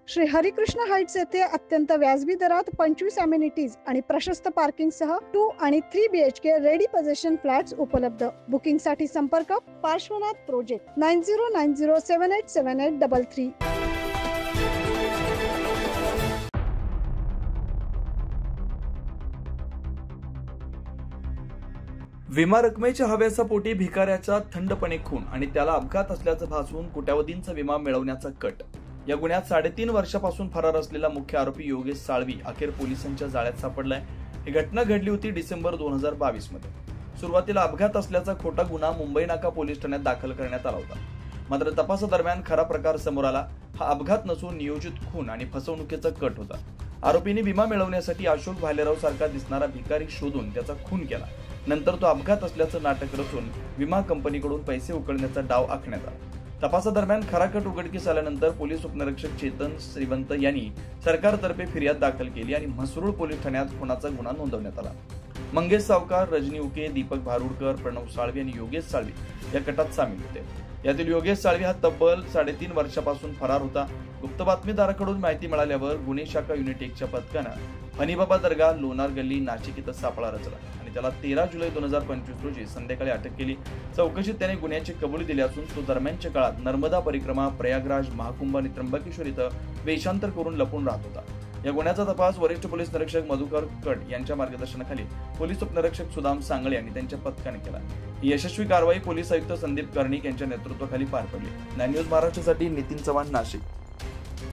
Shri Harikrishna Heights येथे अत्यंत व्याजबी दरात 25 अमेनिटीज आणि प्रशस्त पार्किंग सह 2 आणि 3 BHK रेडी पोझिशन फ्लॅट्स उपलब्ध। बुकिंग साठी संपर्क पार्श्वनाथ प्रोजेक्ट 9090787833। विमा रकमेच्या हव्यासा पोटी भिकाऱ्याचा थंडपणे खून आणि त्याला अपघात असल्याचं भासवून कोट्यावधींचा विमा मिळवण्याचा कट। या गुन्ह्यात 3.5 वर्षापासून फरार असलेला मुख्य आरोपी योगेश साळवी अखेर पोलिसांच्या जाळ्यात सापडलाय। ही घटना घडली होती डिसेंबर 2022 मध्ये। सुरुवातीला अपघात असल्याचा खोटा गुन्हा मुंबई नाका पोलीस ठाण्यात दाखल करण्यात आला होता, मात्र तपासादरम्यान खरा प्रकार समोर आला। हा अपघात नसून नियोजित खून आणि फसवणुकीचा कट होता। आरोपींनी विमा मिळवण्यासाठी अशोक भालेराव सारखा दिसणारा भिकारी शोधून त्याचा खून केला। नंतर तो अपघात असल्याचं नाटक रचून विमा कंपनीकडून पैसे उकळण्याचा डाव आखण्यात आला। तपासादरम्यान खरा कट उघडकीस आल्यानंतर पोलीस उपनिरीक्षक चेतन श्रीवंत यांनी सरकारतर्फे फिर्याद दाखल केली आणि म्हसरूळ पोलीस ठाण्यात खुनाचा गुन्हा नोंदवण्यात आला। मंगेश सावकार, रजनी उके, दीपक भारुडकर, प्रणव साळवी आणि योगेश साळवी या कटात सामील होते। यातील योगेश साळवी हा तब्बल 3.5 वर्षापासून फरार होता। गुप्त बातमीदाराकडून माहिती मिळाल्यावर गुन्हे शाखा युनिट 1च्या पथकानं हनीबाबा दर्गा, लोणार गल्ली, नाशिक इथं सापळा रचला आणि त्याला 13 जुलै 2025 रोजी संध्याकाळी अटक केली। चौकशीत त्याने गुन्ह्याची कबुली दिली असून तो दरम्यानच्या काळात नर्मदा परिक्रमा, प्रयागराज, महाकुंभ आणि त्र्यंबकेश्वर इथं वेशांतर करून लपून राहत होता। या गुन्ह्याचा तपास वरिष्ठ पोलीस निरीक्षक मधुकर कट यांच्या मार्गदर्शनाखाली पोलीस उपनिरीक्षक सुदाम सांगळे यांनी त्यांच्या पथकाने केला। ही यशस्वी कारवाई पोलीस आयुक्त संदीप कर्णिक यांच्या नेतृत्वाखाली पार पडली। 9 न्यूज महाराष्ट्रासाठी नितीन चव्हाण, नाशिक।